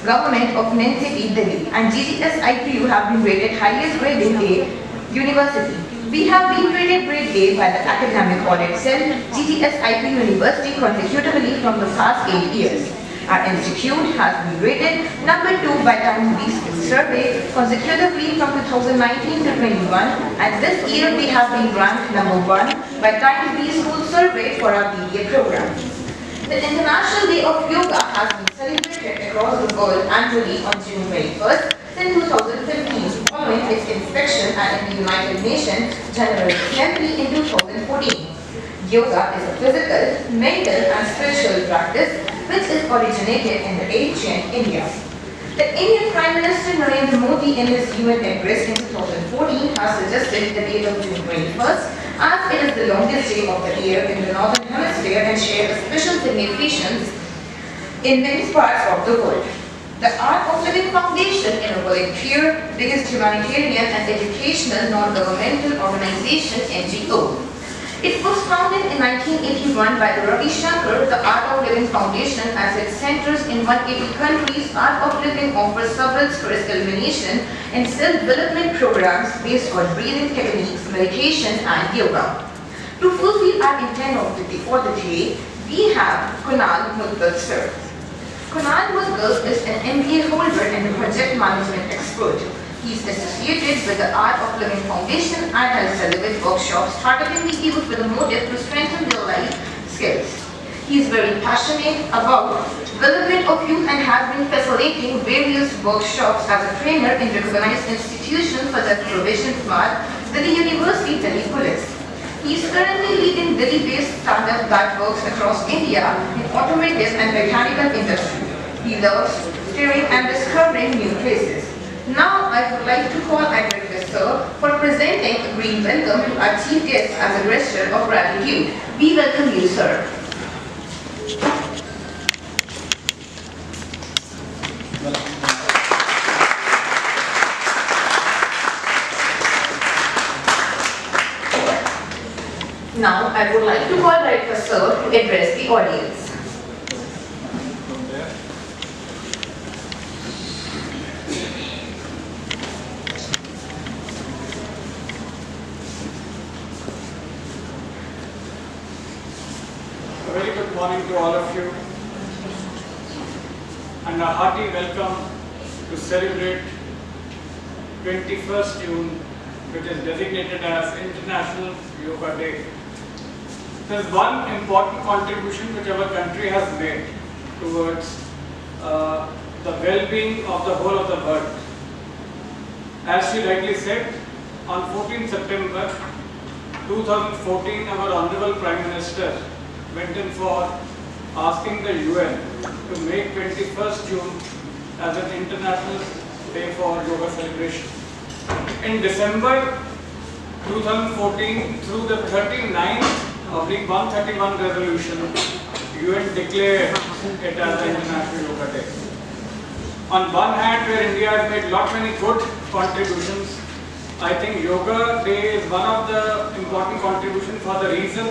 Government of NCT Delhi, and GGS IPU have been rated highest grade in a university. We have been rated grade A by the Academic Audit Cell, GGS IPU University consecutively from the past 8 years. Our institute has been rated number 2 by Times B Skills Survey consecutively from 2019 to 21, and this year we have been ranked number 1 by Times B School Survey for our BBA program. The International Day of Yoga has been celebrated across the world annually on June 21st since 2015, following its inspection at the United Nations General Assembly in 2014. Yoga is a physical, mental and spiritual practice which is originated in the ancient India. The Indian Prime Minister Narendra Modi in his UN address in 2014 has suggested the date of June 21st as it is the longest day of the year in the Northern Hemisphere and shares a special significance in many parts of the world. The Art of Living Foundation is a volunteer, biggest humanitarian and educational non-governmental organization (NGO). It was founded in 1981 by the Ravi Shankar. The Art of Living Foundation, as it centers in 180 countries, Art of Living offers several stress elimination and self-development programs based on breathing techniques, meditation and yoga. To fulfill our intent for the day, we have Kunal Mudgal sir. Kunal Mudgal is an MBA holder and a project management expert. He is associated with the Art of Living Foundation and has delivered workshops targeting the youth with a motive to strengthen their life skills. He is very passionate about development of youth and has been facilitating various workshops as a trainer in recognized institutions such as Provision Smart, Delhi University, Delhi Police. He is currently leading Delhi-based startup that works across India in automotive and mechanical industry. He loves steering and discovering new places. Now I would like to call Advocate Sir for presenting a green welcome to our chief guest as a gesture of gratitude. We welcome you, sir. Now I would like to call Advocate Sir to address the audience. Good morning to all of you and a hearty welcome to celebrate 21st June, which is designated as International Yoga Day. There is one important contribution which our country has made towards the well-being of the whole of the world. As she rightly said, on 14 September 2014, our Honorable Prime Minister went in for asking the UN to make 21st June as an International Day for Yoga celebration. In December 2014, through the 39th/131 resolution, UN declared it as the International Yoga Day. On one hand, where India has made many good contributions, I think Yoga Day is one of the important contributions for the reason,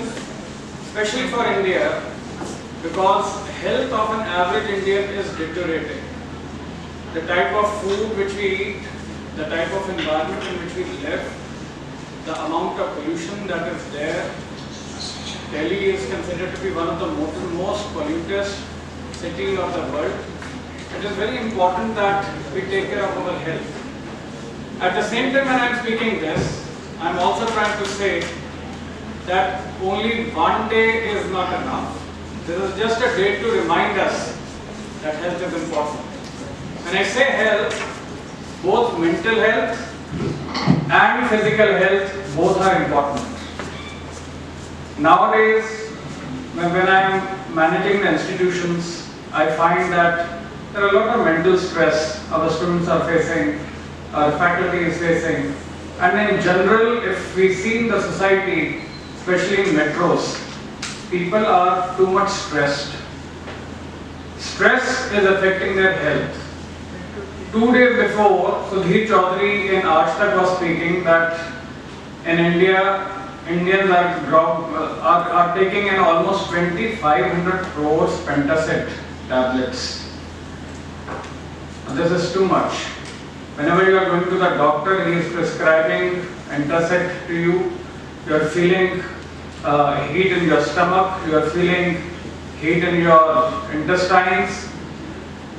especially for India, because health of an average Indian is deteriorating. The type of food which we eat, the type of environment in which we live, the amount of pollution that is there. Delhi is considered to be one of the most polluted cities of the world. It is very important that we take care of our health. At the same time, when I am speaking this, I am also trying to say that only one day is not enough. This is just a day to remind us that health is important. When I say health, both mental health and physical health, both are important. Nowadays, when I am managing the institutions, I find that there are a lot of mental stress our students are facing, our faculty is facing, and in general, if we see in the society, especially in metros, people are too much stressed. Stress is affecting their health. 2 days before, Sudhir Chaudhary in Aaj Tak was speaking that in India, Indians are taking in almost 2,500 crores Pentacid tablets. This is too much. Whenever you are going to the doctor, he is prescribing Antacid to you. You are feeling heat in your stomach, you are feeling heat in your intestines.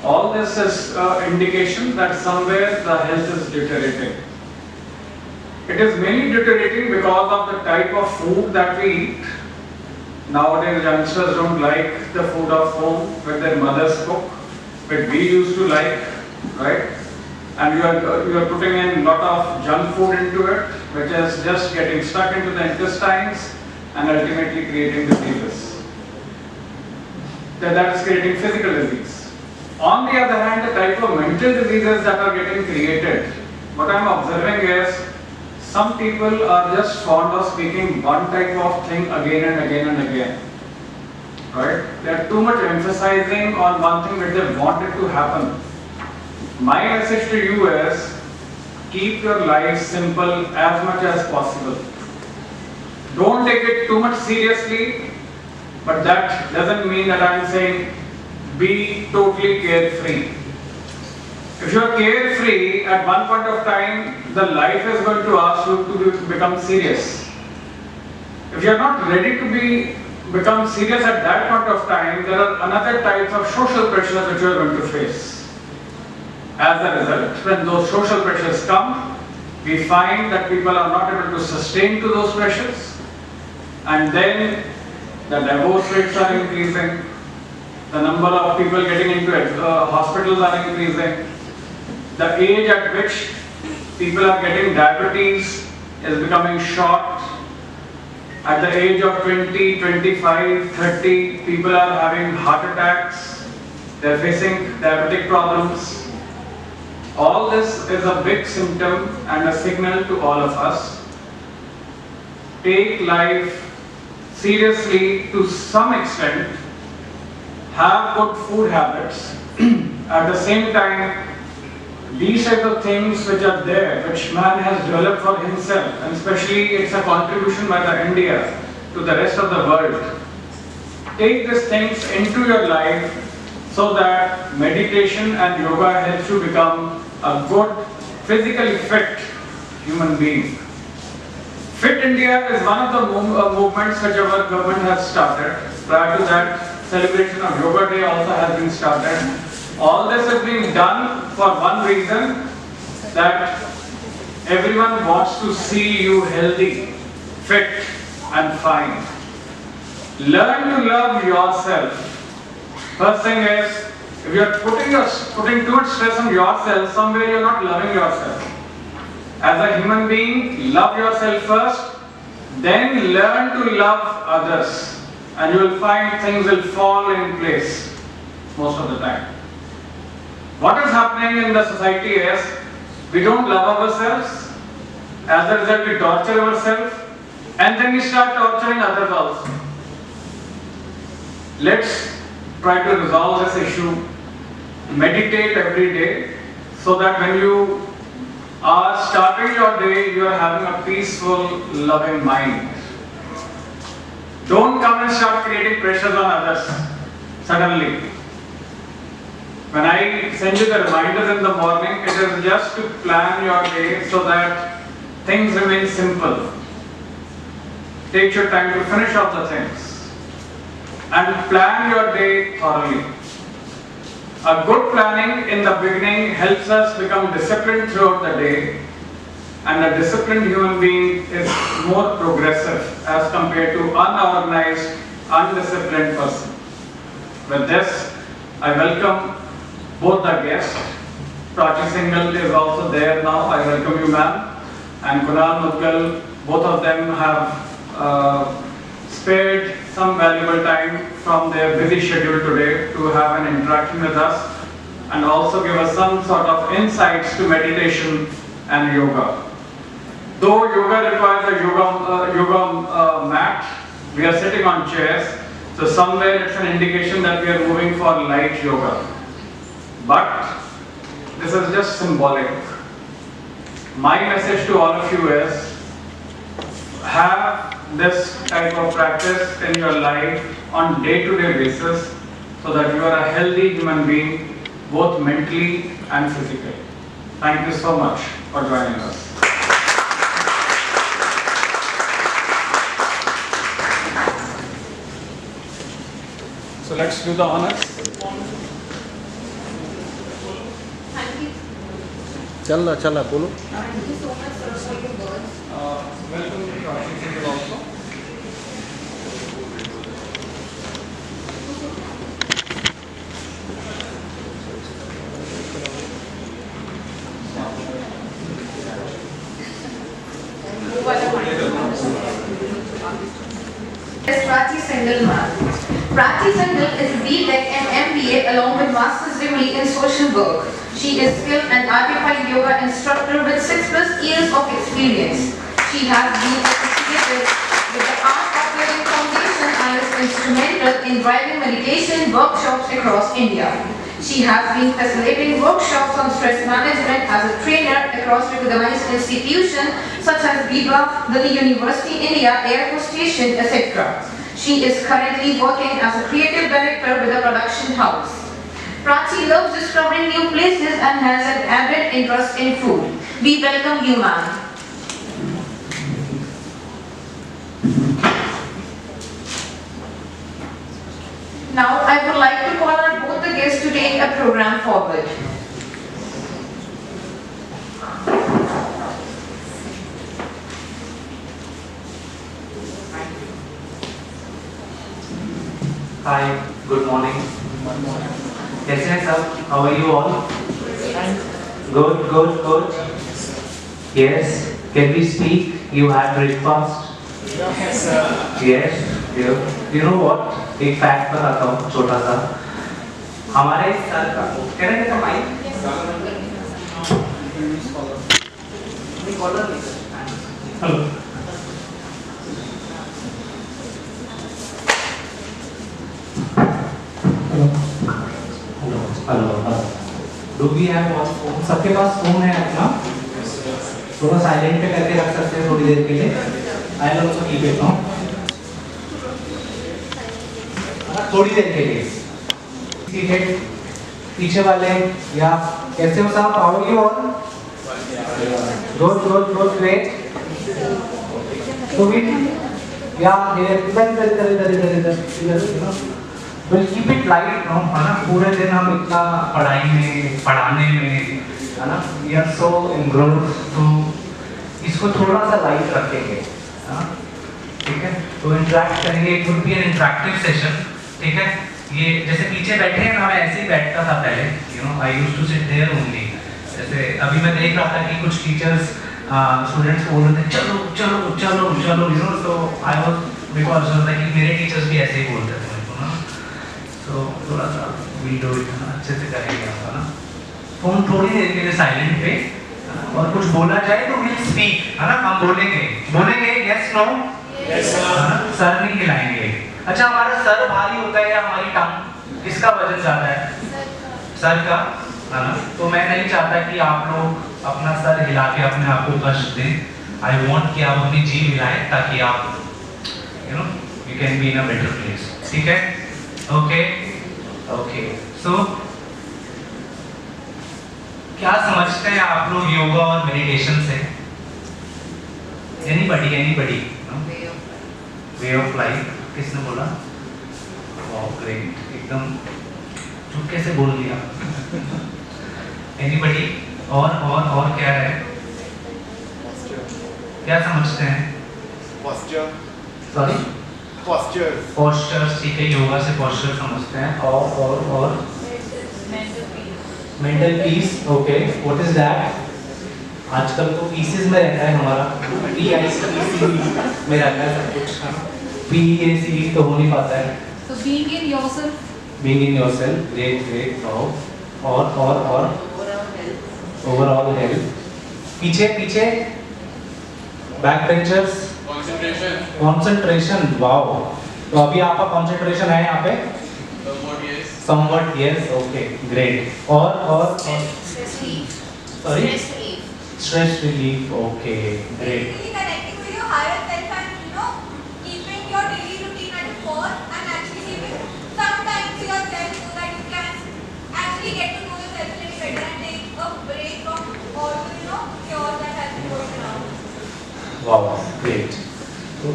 All this is indication that somewhere the health is deteriorating. It is mainly deteriorating because of the type of food that we eat. Nowadays youngsters don't like the food of home when their mothers cook, but we used to like, right? And you are putting in a lot of junk food into it, which is just getting stuck into the intestines and ultimately creating diseases. That is creating physical disease. On the other hand, the type of mental diseases that are getting created, what I am observing is some people are just fond of speaking one type of thing again and again and again. Right? They are too much emphasizing on one thing which they want it to happen. My message to you is keep your life simple as much as possible. Don't take it too much seriously, but that doesn't mean that I am saying be totally carefree. If you are carefree, at one point of time, the life is going to ask you to become serious. If you are not ready to become serious at that point of time, there are another types of social pressures which you are going to face. As a result, when those social pressures come, we find that people are not able to sustain to those pressures, and then the divorce rates are increasing, the number of people getting into hospitals are increasing, the age at which people are getting diabetes is becoming short. At the age of 20, 25, 30, people are having heart attacks, they are facing diabetic problems. All this is a big symptom and a signal to all of us. Take life seriously to some extent, have good food habits. At the same time, these types of things which are there, which man has developed for himself, and especially it's a contribution by the India to the rest of the world. Take these things into your life so that meditation and yoga helps you become a good, physically fit human being. Fit India is one of the movements which our government has started. Prior to that, celebration of Yoga Day also has been started. All this is being done for one reason, that everyone wants to see you healthy, fit and fine. Learn to love yourself. First thing is, if you are putting too much stress on yourself, somewhere you are not loving yourself. As a human being, love yourself first, then learn to love others, and you will find things will fall in place most of the time. What is happening in the society is, we don't love ourselves, as a result we torture ourselves, and then we start torturing others also. Let's try to resolve this issue. Meditate every day, so that when you are starting your day, you are having a peaceful, loving mind. Don't come and start creating pressures on others suddenly. When I send you the reminders in the morning, it is just to plan your day so that things remain simple. Take your time to finish off the things and plan your day thoroughly. A good planning in the beginning helps us become disciplined throughout the day, and a disciplined human being is more progressive as compared to unorganized, undisciplined person. With this, I welcome both the guests. Prachi Singhal is also there now. I welcome you, ma'am. And Kunal Mudgal, both of them have spared some valuable time from their busy schedule today to have an interaction with us and also give us some sort of insights to meditation and yoga. Though yoga requires a yoga mat, we are sitting on chairs, so somewhere it's an indication that we are moving for light yoga. But this is just symbolic. My message to all of you is, have this type of practice in your life on day-to-day basis so that you are a healthy human being both mentally and physically. Thank you so much for joining us. So let's do the honors. चल बोलो. Thank you so much sir for your words. Welcome to Prachi Singhal also. Is Prachi Singhal ma'am. Prachi Singhal is B.Tech and MBA along with master's degree in social work. She is skilled and certified yoga instructor with 6+ years of experience. She has been associated with the Art of Living Foundation and is instrumental in driving meditation workshops across India. She has been facilitating workshops on stress management as a trainer across recognized institutions such as Viva, Delhi University, India, Air Force Station, etc. She is currently working as a creative director with a production house. Prachi loves discovering new places and has an avid interest in food. We welcome you, ma'am. Now, I would like to call on both the guests to take a program forward. Hi, good morning. कैसे हैं सब? How are you all? Good. Yes. Can we speak? You had breakfast? Yes, sir. Yes. You know what? एक fact बताता हूँ छोटा सा. हमारे sir का कहना क्या mike? Hello. Hello. Do we have one phone? सबके पास फोन है अपना? थोड़ा साइलेंट पे करके रख सकते हैं थोड़ी देर के लिए. I will also keep it now. थोड़ी देर के लिए. पीछे वाले या कैसे हो साहब? How are you all? Good, great. So we इधर We'll keep it light, no? है ना? पूरे दिन हम इतना पढ़ाई में, पढ़ाने में, है ना? We are so engrossed, तो इसको थोड़ा सा लाइट रखेंगे, हाँ? ठीक है? तो इंटरेक्ट करेंगे. It would be an interactive session, ठीक है? ये जैसे पीछे बैठे हैं ना, मैं ऐसे ही बैठता था पहले, you know, I used to sit there only. जैसे अभी मैं देख रहा था कि कुछ टीचर्स स्टूडेंट्स बोल रहे थे चलो, you know, so I was because होता है कि मेरे टीचर्स भी ऐसे ही बोलते थे. तो थोड़ा सा वीडियो अच्छे से करेंगे हम, है ना? फोन थोड़ी देर के लिए साइलेंट पे, और कुछ बोला जाए तो विल स्पीक, है ना? हम बोलेंगे यस नो, सर नहीं हिलाएंगे. अच्छा, हमारा सर भारी होता है या हमारी टंग? किसका वजन ज्यादा है? सर का, है ना? तो मैं नहीं चाहता कि आप लोग अपना सर हिला के अपने आप को कष्ट दें. आई वांट कि आप अपनी जीभ हिलाएं ताकि आप you know you can be in a better place. ठीक है? ओके. सो क्या समझते हैं आप लोग योगा और मेडिटेशन से? एनीबडी? Way of life. किसने बोला? वाह, ग्रेट. एकदम चुपके से बोल दिया. एनीबडी? और क्या है? क्या समझते हैं? Sorry, postures. ठीक है, योगा से पोस्चर समझते हैं. और mental peace. Okay, what is that? आजकल तो पीसेस में रहता है हमारा. PICE में रहता है सब कुछ. PEACE तो हो नहीं पाता है. So being in yourself. Great. और ओवरऑल हेल्थ. पीछे बैक बेंचर्स. कंसंट्रेशन. वाओ. तो अभी आपका कंसंट्रेशन है यहाँ पे? Somewhat yes. Okay, great. और stress relief. Okay, great. Connecting with your higher self and keeping your daily routine at a core and actually giving some time to yourself so that you can actually get to know वाह great. तो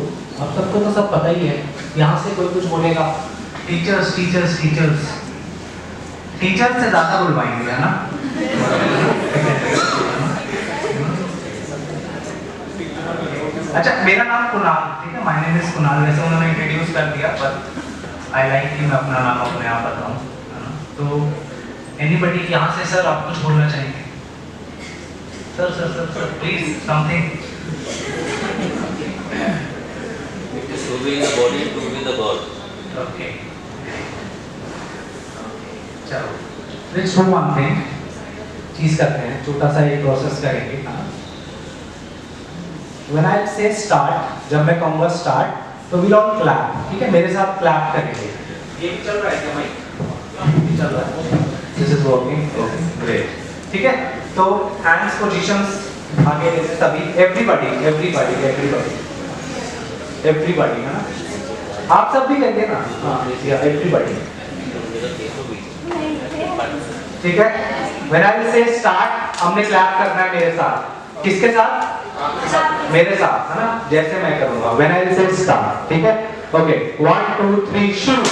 आप सबको तो सब पता ही है। यहाँ से कोई कुछ बोलेगा? टीचर्स टीचर्स टीचर्स टीचर से ज़्यादा बुलवाएंगे, है ना? अच्छा, मेरा नाम कुणाल, ठीक है, माय नेम इज कुणाल। वैसे उन्होंने इंट्रोड्यूस कर दिया, बट आई लाइक कि मैं अपना नाम अपने आप बताऊं, है ना? तो एनीबडी यहाँ से, सर आप कुछ बोलना चाहेंगे? Sir sir sir sir please something. To be in the body, to be the God. Okay, चलो लेट्स डू वन थिंग। चीज करते हैं, छोटा सा एक प्रोसेस करेंगे। When I say start, जब मैं कहूँगा start, तो we'll all clap, ठीक है? मेरे साथ clap करेंगे। ये भी चल रहा है क्या माइक? चल रहा है। This is working. Okay, great. ठीक है? तो hands positions आगे जैसे सभी, everybody, everybody, everybody, everybody, है ना? आप सब भी करिए ना? हाँ, everybody. ठीक है? When I say start, हमने clap करना है मेरे साथ। किसके साथ? मेरे साथ, है ना? जैसे मैं करूंगा when I say start, ठीक है? ओके, 1 2 3 शुरू।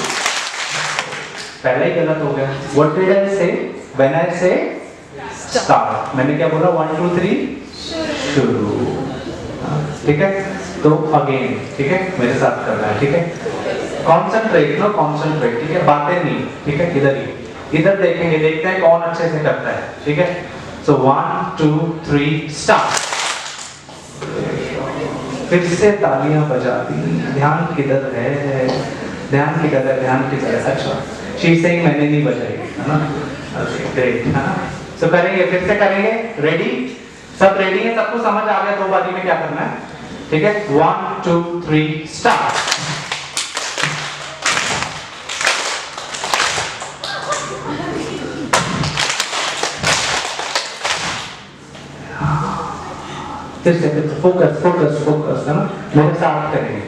पहले ही गलत हो गया। What did I say? When I say start, मैंने क्या बोला? 1 2 3 शुरू। ठीक है? तो अगेन, ठीक है? मेरे साथ करना है, ठीक है? कॉन्सेंट्रेट, नो कॉन्सेंट्रेट, ठीक है? बातें नहीं, ठीक है? इधर ही, इधर देखेंगे, देखते हैं कौन अच्छे से करता है, ठीक है? So 1 2 3 start. फिर से तालियां बजा दी। ध्यान किधर है? ध्यान किधर है? ध्यान किधर है? अच्छा, शी सेइंग मैंने नहीं बजाई, है ना? ओके ग्रेट, है ना? तो करेंगे, फिर से करेंगे। रेडी? सब रेडी है? सबको समझ आ गया दो बारी में क्या करना है? ठीक है? 1 2 3 स्टार्ट। फिर से फोकस फोकस फोकस, है ना? मेरे साथ करेंगे।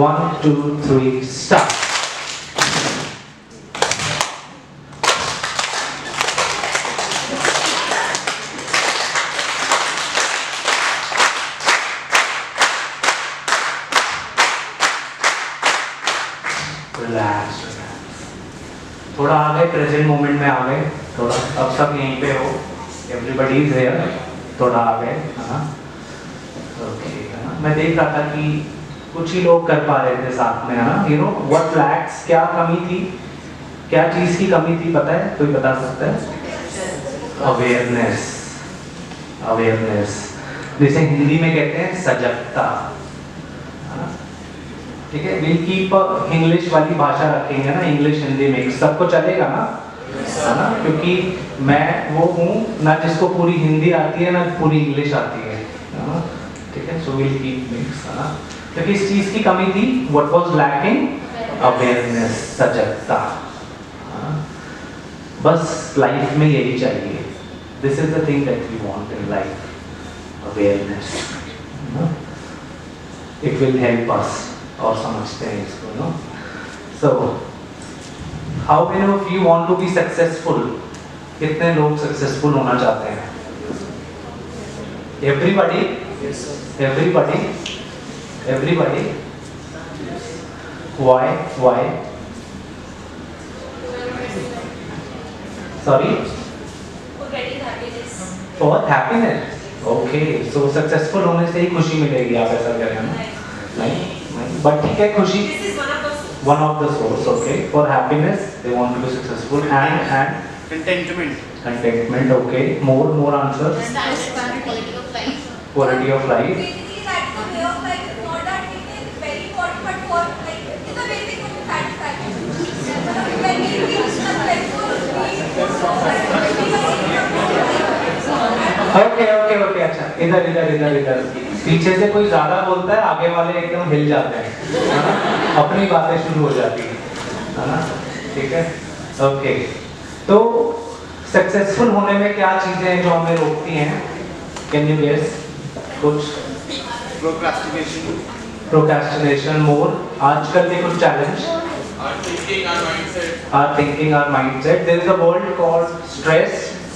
1 2 3 स्टार्ट। रिलैक्स, थोड़ा आ गए, प्रेजेंट मोमेंट में आ गए थोड़ा। अब सब यहीं पे हो, एवरीबॉडी इज हियर, थोड़ा आ गए, है ना? ओके, है ना? मैं देख रहा था कि कुछ ही लोग कर पा रहे थे साथ में, है ना? यू नो व्हाट लैक्स, क्या कमी थी, क्या चीज की कमी थी, पता है? कोई बता सकता है? अवेयरनेस, अवेयरनेस, जिसे हिंदी में कहते हैं सजगता, है ना? ठीक है? विल कीप इंग्लिश वाली भाषा रखेंगे ना, इंग्लिश हिंदी मिक्स, सबको चलेगा ना? है ना? क्योंकि मैं वो हूँ ना जिसको पूरी हिंदी आती है ना पूरी इंग्लिश आती है ना? ठीक है? सो विल कीप मिक्स, है ना? क्योंकि इस चीज की कमी थी, व्हाट वाज लैकिंग? अवेयरनेस, सजगता। बस लाइफ में यही चाहिए। This is the thing that we want in life, awareness. It will help us, और समझते हैं इसको, no? So how many of you want to be successful? कितने लोग सक्सेसफुल होना चाहते हैं? Everybody? Everybody? Everybody? Why? Why? Sorry? For happiness. Okay, so successful होने से ही खुशी मिलेगी, आप ऐसा करें ना? नहीं, बट ठीक है, खुशी one of the source, okay? For happiness, they want to be successful, and contentment, okay? More answers. Quality of life. Basically, that's the way of life. It's not that it is very important, but for like it's a basic one, satisfaction. When we feel successful, Okay, okay, okay, अच्छा, इधर इधर इधर इधर। पीछे से कोई ज्यादा बोलता है, आगे वाले एकदम हिल जाते हैं, है ना? अपनी बातें शुरू हो जाती है ना? ठीक है? ओके, तो सक्सेसफुल होने में क्या चीजें हैं जो हमें रोकती हैं? Can you guess? कुछ? प्रोक्रेस्टिनेशन, मोर, आजकल के कुछ challenge? Our thinking, our mindset. Our thinking, our mindset. There is a word called stress.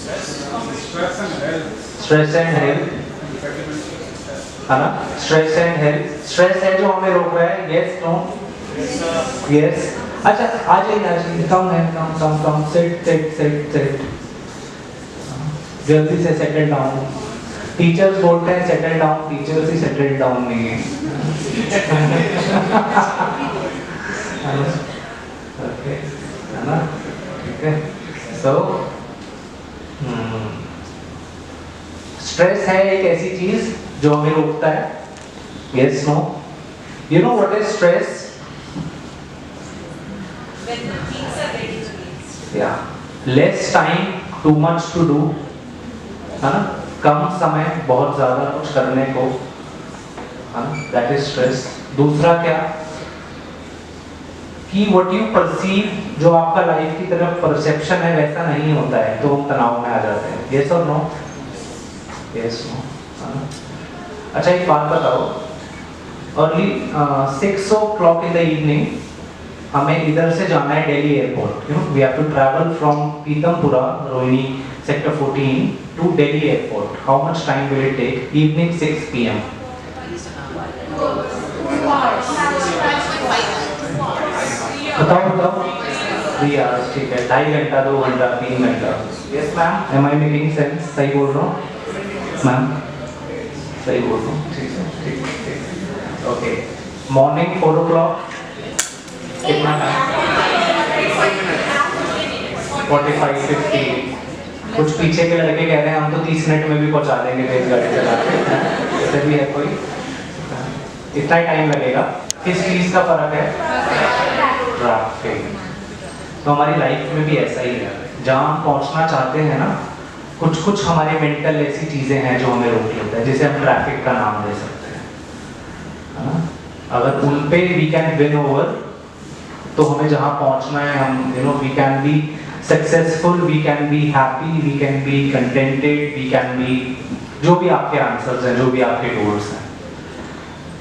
Stress and health. Stress and health. है ना? स्ट्रेस एंड हेल्थ, स्ट्रेस है जो हमें रोक रहा है, यस नो? यस। अच्छा आ जाइए, कम है, कम, सिट, जल्दी से सेटल डाउन। टीचर्स बोलते हैं सेटल डाउन, टीचर्स ही सेटल डाउन नहीं है। ओके, है ना? ठीक है। सो स्ट्रेस है एक ऐसी चीज जो हमें रोकता है, yes no? You know what is stress? When the things are ready to be. या less time, too much to do, है ना? कम समय, बहुत ज्यादा कुछ करने को, है ना? That is stress. दूसरा क्या कि व्हाट यू परसीव, जो आपका लाइफ की तरफ परसेप्शन है वैसा नहीं होता है, तो हम तनाव में आ जाते हैं, यस और नो? यस नो, है ना? अच्छा एक बात बताओ, early 6 o'clock in the evening हमें इधर से जाना है Delhi airport, you know we have to travel from Pitampura, Rohini sector 14 to Delhi airport. How much time will it take? Evening 6 PM। बताओ 3 hours, ठीक है, 2.5 घंटा, 2 घंटा, 3 घंटा। Yes ma'am, am I making sense? सही बोल रहा हूँ मैम? सही बोल रहा हूँ, ठीक है, ठीक। ओके, मॉर्निंग 4 o'clock कितना टाइम? 45-50। कुछ पीछे के लड़के कह रहे हैं हम तो 30 मिनट में भी पहुंचा देंगे तेज गाड़ी चला के, ऐसे भी है कोई? इतना ही टाइम लगेगा। किस चीज का फर्क है? ट्रैफिक। तो हमारी लाइफ में भी ऐसा ही है, जहाँ हम पहुंचना चाहते हैं ना, कुछ हमारे मेंटल ऐसी चीजें हैं जो हमें रोक लेता है, जिसे हम ट्रैफिक का नाम दे सकते हैं, है ना? अगर उन पे वी कैन विन ओवर, तो हमें जहाँ पहुंचना है, हम you know we can be successful, we can be happy, we can be contented, we can be, जो भी आपके आंसर्स हैं, जो भी आपके गोल्स हैं,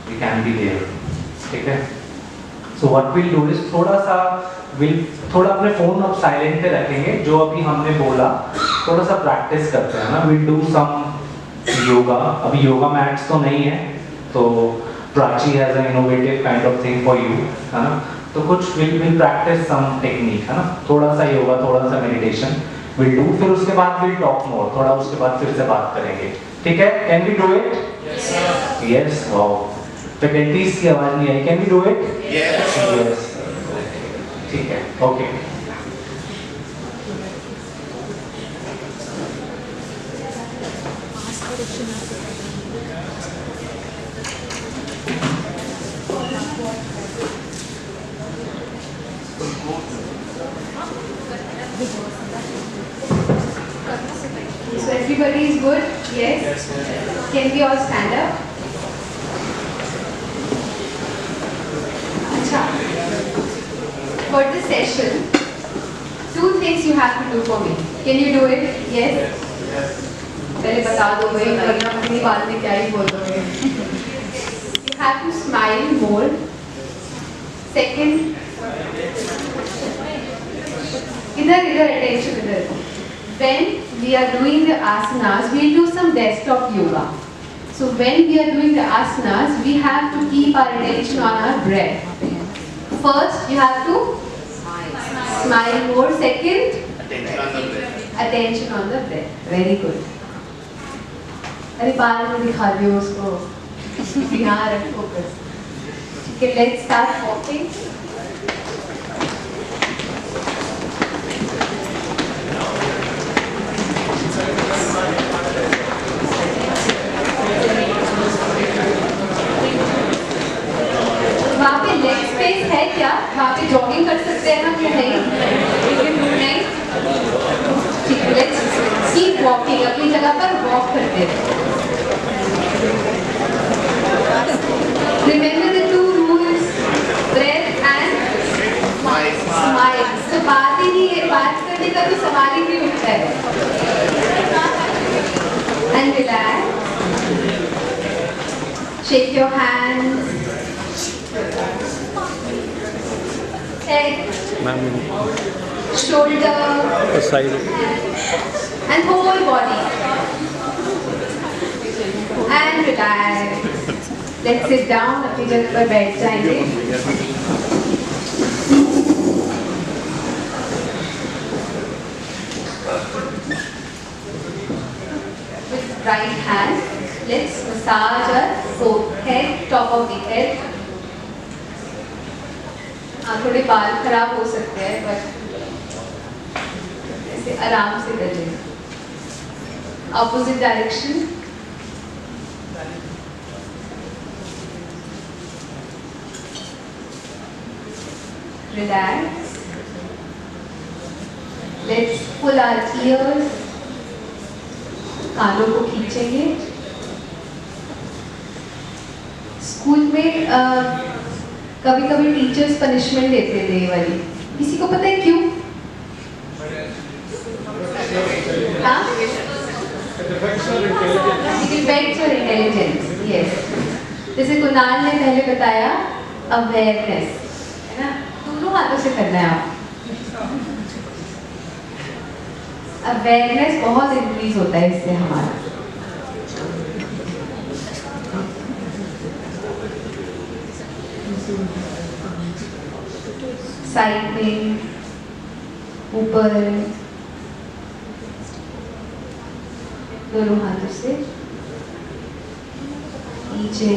वी कैन बी देयर, ठीक है? So what will do is थोड़ा अपने फोन अब साइलेंट पे रखेंगे, जो अभी हमने बोला थोड़ा सा प्रैक्टिस करते हैं ना, विल डू सम योगा। अभी योगा मैट्स तो नहीं है, तो Prachi has an innovative kind of thing for you, है ना? तो कुछ विल प्रैक्टिस सम टेक्निक, है ना? थोड़ा सा योगा, थोड़ा सा मेडिटेशन विल डू, फिर उसके बाद विल टॉक मोर, थोड़ा उसके बाद फिर से बात करेंगे, ठीक है? Can we do it? Yes. Wow, faculties की आवाज नहीं आई, can we do it? Yes, ठीक है, okay. So everybody is good? Yes? Can we all stand up? Acha. For this session, 2 things you have to do for me. Can you do it? Yes? पहले बता दो भाई, वरना अपनी बात में क्या ही बोल दोगे। You have to smile more. Second, इधर attention इधर। When we are doing the asanas, we will do some desktop yoga. So when we are doing the asanas, we have to keep our attention on our breath. First, you have to smile more. Second, attention on the breath. Very good. अरे बाल में दिखा दियो उसको, यहाँ रख focus. Okay, let's start walking. वहाँ पे लेग स्पेस है क्या? वहाँ पे जॉगिंग कर सकते हैं हम या नहीं? नहीं? ठीक है, लेट्स कीप वॉकिंग, अपनी जगह पर वॉक करते हैं। Remember the 2 rules, breath and smile. तो बात ही नहीं है, बात करने का तो सवाल ही नहीं उठता है। And relax. Shake your hands. Head. Shoulder. Side. And whole body. And relax. Let's sit down. अपनी जगह पर बैठ जाएंगे. With right hand, let's massage our forehead, top of the head. हाँ थोड़े बाल खराब हो सकते हैं, but ऐसे आराम से कर लें. Opposite direction. Relax. Let's pull our ears. कानों को खींचेंगे. स्कूल में कभी कभी टीचर्स पनिशमेंट देते थे ये वाली. किसी को पता है क्यों? हाँ? It affects your intelligence. Yes. जैसे कुणाल ने पहले बताया अवेयरनेस, है ना? दोनों हाथों से करना है आप. अवेयरनेस बहुत इंक्रीज होता है इससे हमारा. साइड में, ऊपर, दोनों हाथों से, नीचे.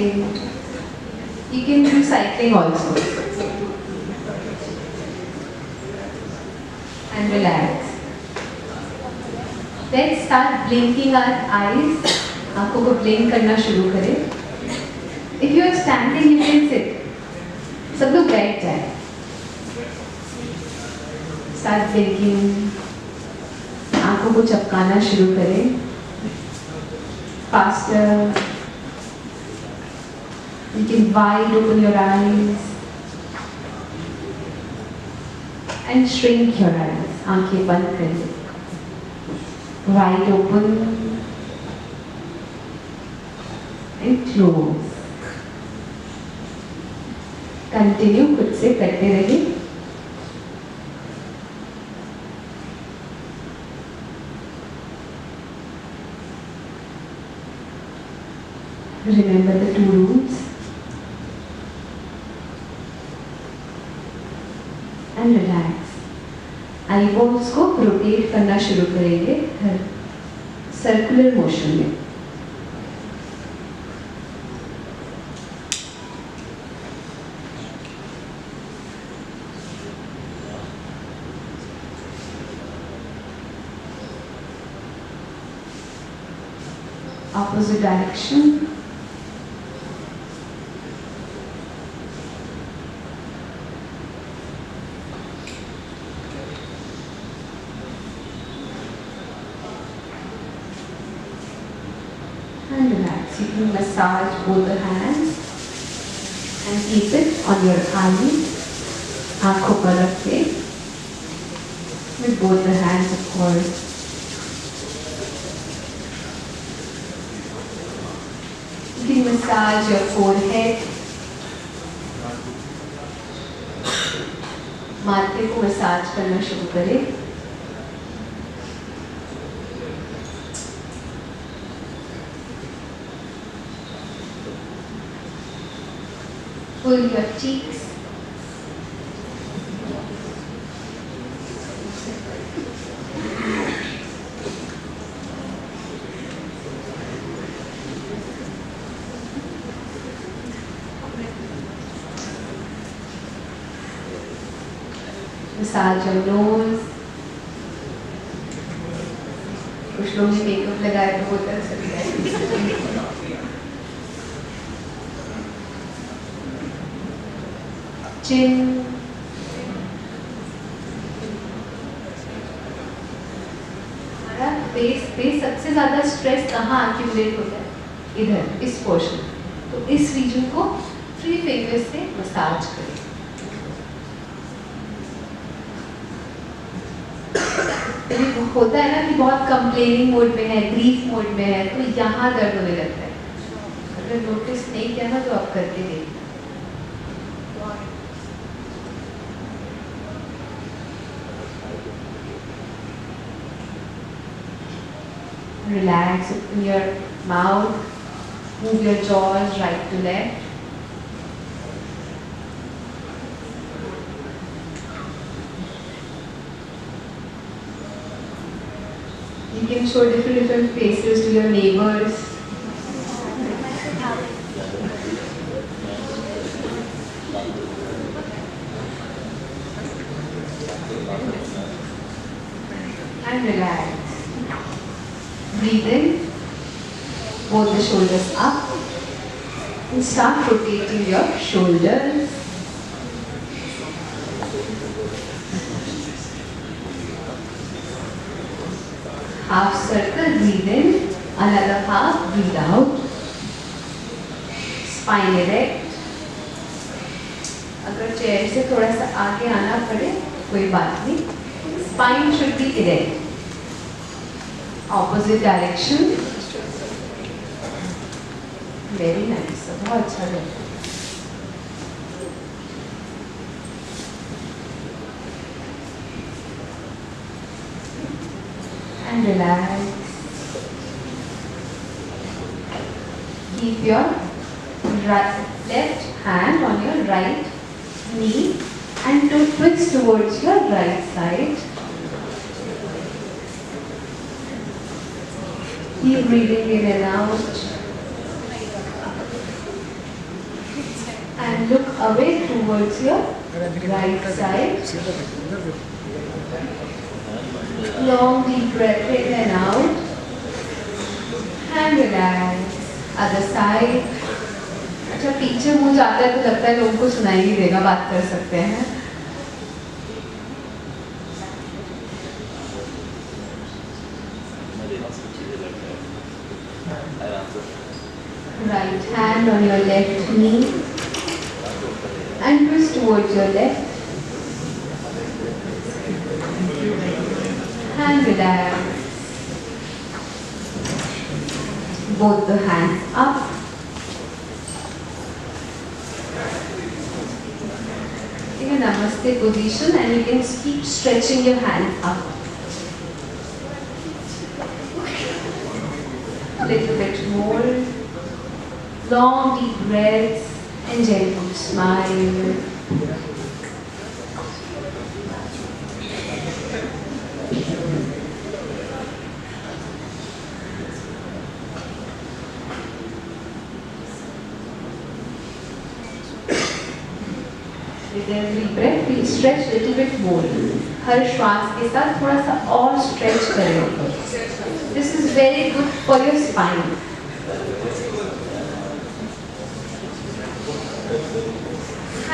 You can do cycling also. And relax. Let's start blinking our eyes. आंखों को blink करना शुरू करें. If you are standing, you can sit. सब लोग बैठ जाए. Start blinking. आंखों को चपकाना शुरू करें. Faster. You can wide open your eyes and shrink your eyes. आंखें बंद करें. Wide open and close. Continue खुद से करते रहिए. Remember the 2 rules. And relax. Eyeballs को रोटेट करना शुरू करेंगे सर्कुलर मोशन में. Opposite direction. And relax. You can massage both the hands and keep it on your eyes. आंखों पर रखिए. With both the hands, of course. You can massage your forehead. माथे को मसाज करना शुरू करें. Pull your cheeks. Massage your nose. कुछ लोग मेकअप लगाए तो बहुत तरह से लगाए. Chin. हमारा फेस पे सबसे ज़्यादा स्ट्रेस कहाँ एक्यूमुलेट होता है? इधर, इस पोर्शन. तो इस रीजन को फ्री फिंगर्स से मसाज करें. होता है ना कि बहुत कंप्लेनिंग मोड में है, ग्रीफ मोड में है, तो यहाँ दर्द होने लगता है. अगर नोटिस नहीं किया ना तो आप करके देखिए. Relax, open your mouth. Move your jaws right to left. You can show different faces to your neighbors. And relax. Breathe in, both the shoulders up, and start rotating your shoulders. Half circle, breathe in, another half, breathe out. Spine erect. अगर chair से थोड़ा सा आगे आना पड़े कोई बात नहीं. Spine should be erect. Opposite direction. Very nice. बहुत अच्छा लगा. And relax. Keep your left hand on your right knee and to twist towards your right side. Keep breathing in and out. And look away towards your right side. Long deep breath in and out. And relax. Other side. अच्छा पीछे मुंह जाता है तो लगता है लोगों को सुनाई नहीं देगा, बात कर सकते हैं. Right hand on your left knee and twist towards your left. And relax. Both the hands up. In a namaste position, and you can keep stretching your hand up. A little bit more. Long deep breaths and gentle smile. With every breath, we stretch a little bit more. हर श्वास के साथ थोड़ा सा और stretch करें. This is very good for your spine.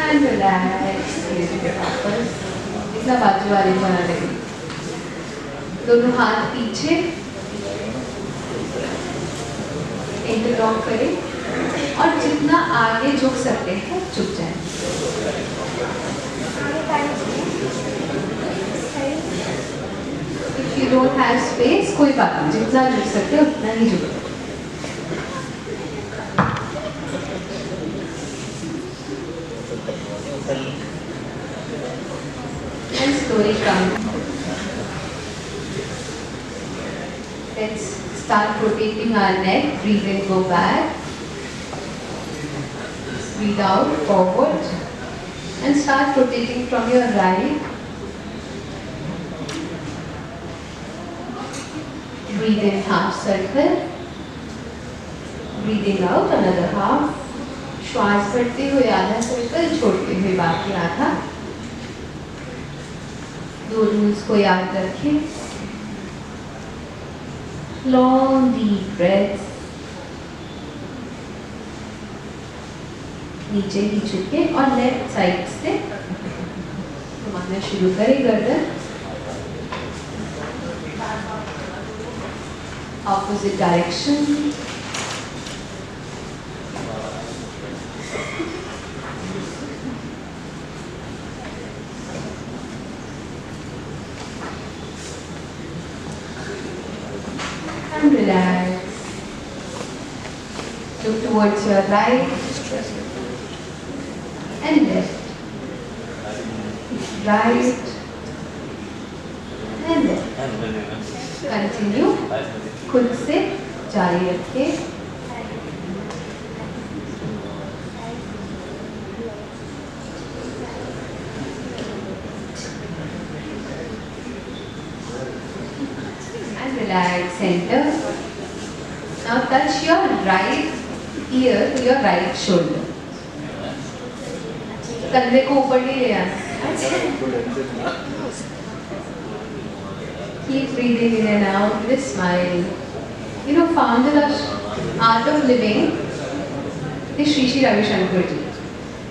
And relax. इतना बाजू वाले बना लेंगे. दोनों हाथ पीछे इंटरलॉक करें और जितना आगे झुक सकते हैं झुक जाएं. If you don't have space, कोई बात नहीं, जितना झुक सकते हो उतना ही झुको. And slowly come. Let's start rotating our neck. Breathe in, go back. Breathe out, forward. And start rotating from your right. Breathe in, half circle. Breathing out, another half. श्वास भरते हुए आधा सर्कल, छोड़ते हुए बाकी आधा. दो रूल्स को याद रखें. Long deep breaths. नीचे ही झुके और लेफ्ट साइड से घुमाना शुरू करें गर्दन. Opposite direction. And relax. Look towards your right and left. Right and left. Continue. खुद से जारी रखें. right center. Now touch your right ear to your right shoulder. कंधे को ऊपर नहीं ले आना. Keep breathing in and out with a smile. You know, founder of Art of Living is Sri Sri Ravi Shankar ji.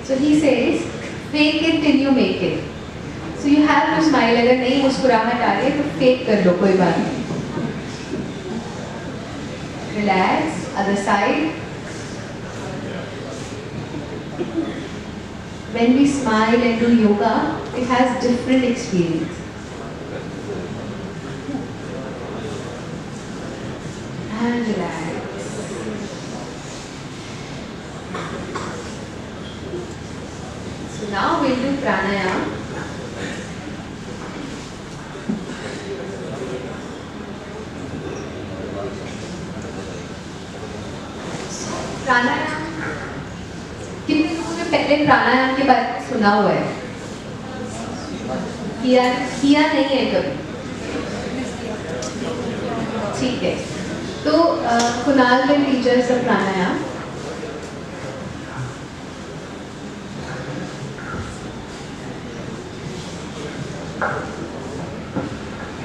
So he says, fake it till you make it. So you have to smile. अगर नहीं मुस्कुराहट आ रही है तो fake कर लो, कोई बात नहीं. Relax. Other side. When we smile and do yoga, it has different experience. And relax. So now we'll do pranayama. प्राणायाम कितने लोगों ने पहले प्राणायाम के बारे में सुना हुआ है? किया नहीं है कभी? ठीक है, तो Kunal will teach us the pranayama.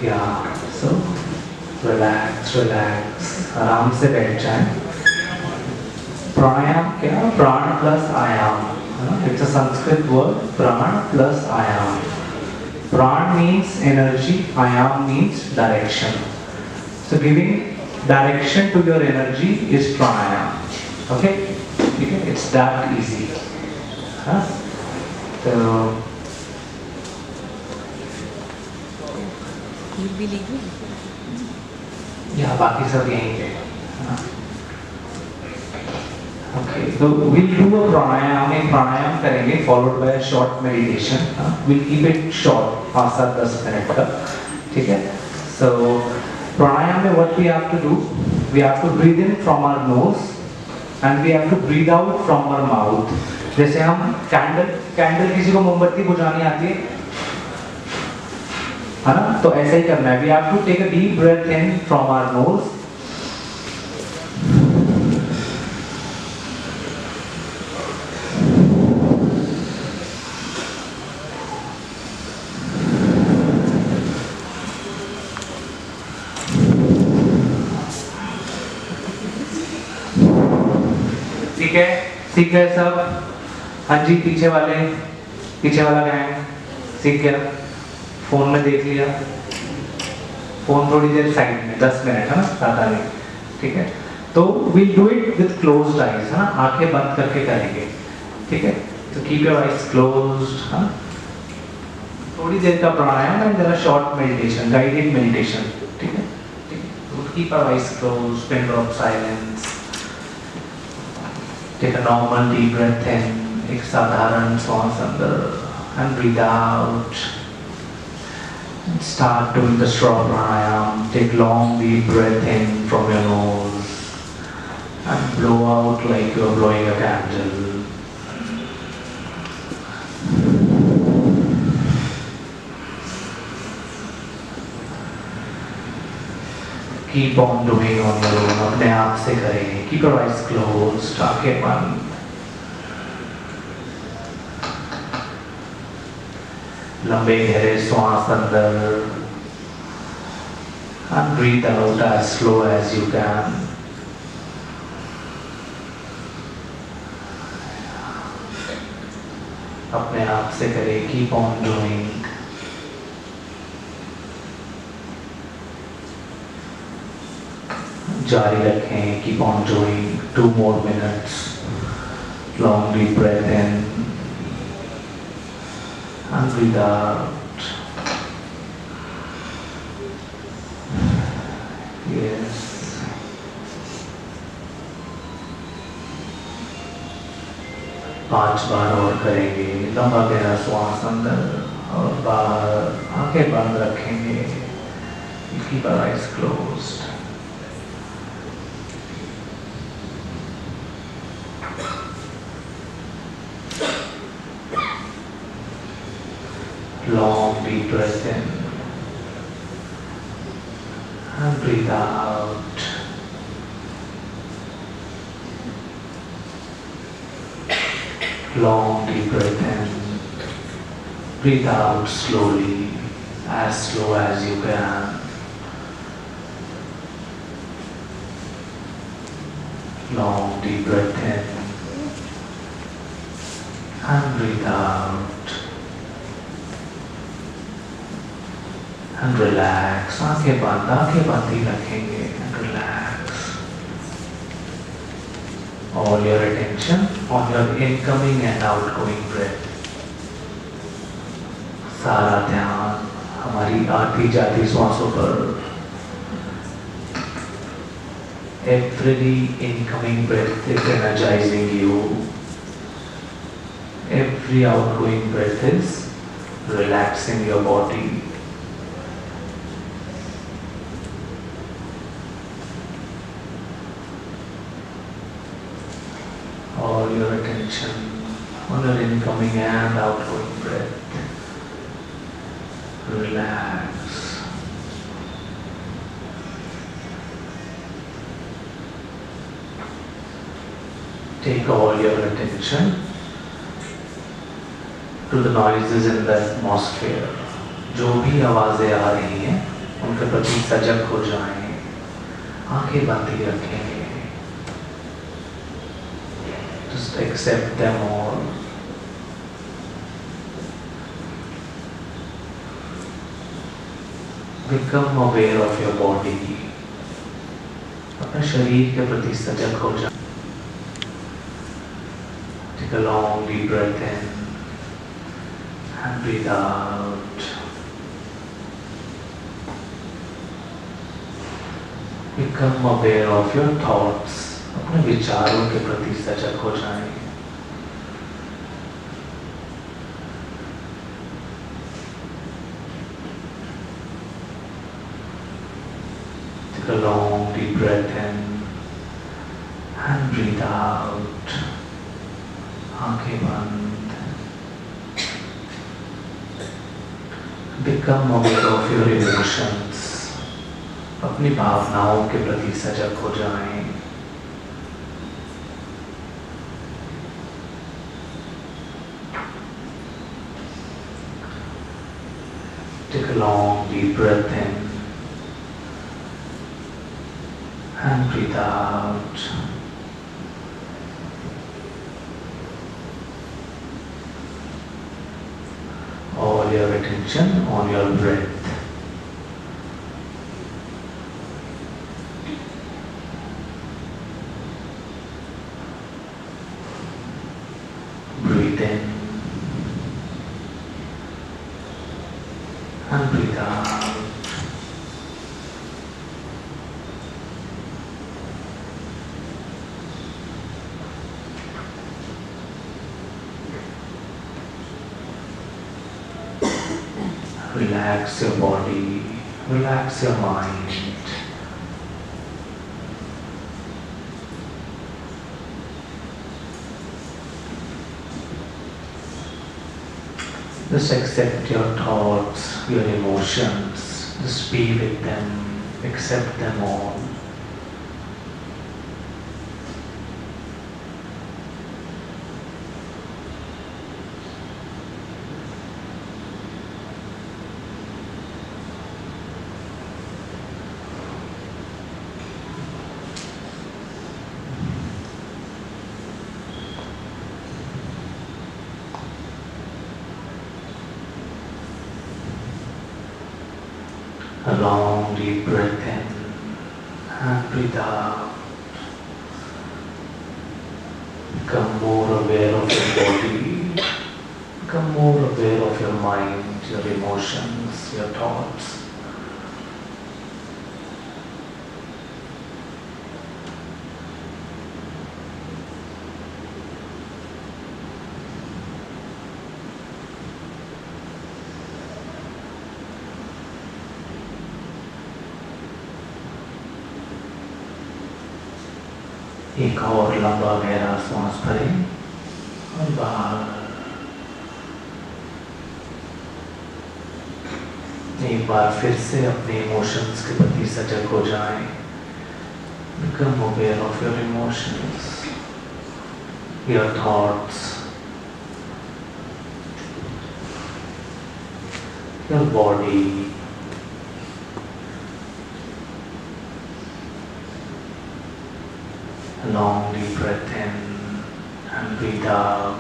Yeah, so relax, आराम से बैठ जाए. प्राणायाम क्या? प्राण प्लस आयाम. It's a Sanskrit word, pran plus ayam. Pran means energy, ayam means direction. So giving direction to your energy is pranayam. Okay? It's that easy. So yeah, बाकी सब यहीं पे. Okay, so we'll do a pranayam. एक प्राणायाम करेंगे followed by a short meditation. We'll keep it short, 5-10 minute का. ठीक है? So pranayam में what we have to do? We have to breathe in from our nose and we have to breathe out from our mouth. जैसे हम candle किसी को मोमबत्ती बुझानी आती है ना? तो ऐसा ही करना है. We have to take a deep breath in from our nose. सीख गए सब? हाँ जी, पीछे वाला गैंग सीख गया? फोन में देख लिया? फोन थोड़ी देर साइड में, 10 मिनट है ना, ज़्यादा नहीं. ठीक है, तो we'll do it with closed eyes, है ना, आंखें बंद करके करेंगे. ठीक है, तो keep your eyes closed. है ना, थोड़ी देर का प्राणायाम and there are short meditation, guided meditation. ठीक है, keep our eyes closed, pin drop silence. Take a normal deep breath in, एक साधारण श्वास अंदर, and breathe out. And start doing the straw pranayam. Take long deep breath in from your nose and blow out like you're blowing a candle. Keep on doing on your own. अपने आप से करें. Keep your eyes closed. आंखें बंद. लंबे गहरे श्वास अंदर and breathe out as slow as you can. अपने आप से करें. Keep on doing. जारी रखें. Keep on doing. 2 more minutes. Long deep breath in and breathe out. Yes. पांच बार और करेंगे. लंबा गहरा श्वास अंदर और बाहर. आंखें बंद रखेंगे. Keep our eyes closed. Long deep breath in and breathe out. out. Long deep breath in. Breathe out slowly, as slow as you can. Long deep breath in and breathe out. And relax. आंखें बंद ही रखेंगे. And relax. All your attention on your incoming and outgoing breath. सारा ध्यान हमारी आती जाती सांसों पर. Every incoming breath is energizing you. Every outgoing breath is relaxing your body. All your attention on your incoming and outgoing breath. Relax. Take all your attention to the noises in the atmosphere. जो भी आवाजें आ रही हैं, उनके प्रति सजग हो जाएं. आंखें बंद ही रखेंगे. Just accept them all. Become aware of your body. अपने शरीर के प्रति सजग हो जाएं. Take a long deep breath in and breathe out. Become aware of your thoughts. अपने विचारों के प्रति सजग हो जाएं. Take a long deep breath in and breathe out. आंखें बंद. Become aware of your emotions. अपनी भावनाओं के प्रति सजग हो जाएं. Take a long deep breath in and breathe out. All your attention on your breath. Breathe in and breathe out. Relax your body, relax your mind. Just accept your thoughts, your emotions, just be with them, accept them all. A long deep breath in and breathe out. Become more aware of your body. Become more aware of your mind, your emotions, your thoughts. एक और लंबा गहरा सांस भरें और बाहर. एक बार फिर से अपने इमोशंस के प्रति सजग हो जाएं. Become aware of your emotions, your thoughts, your body. A long deep breath in and breathe out.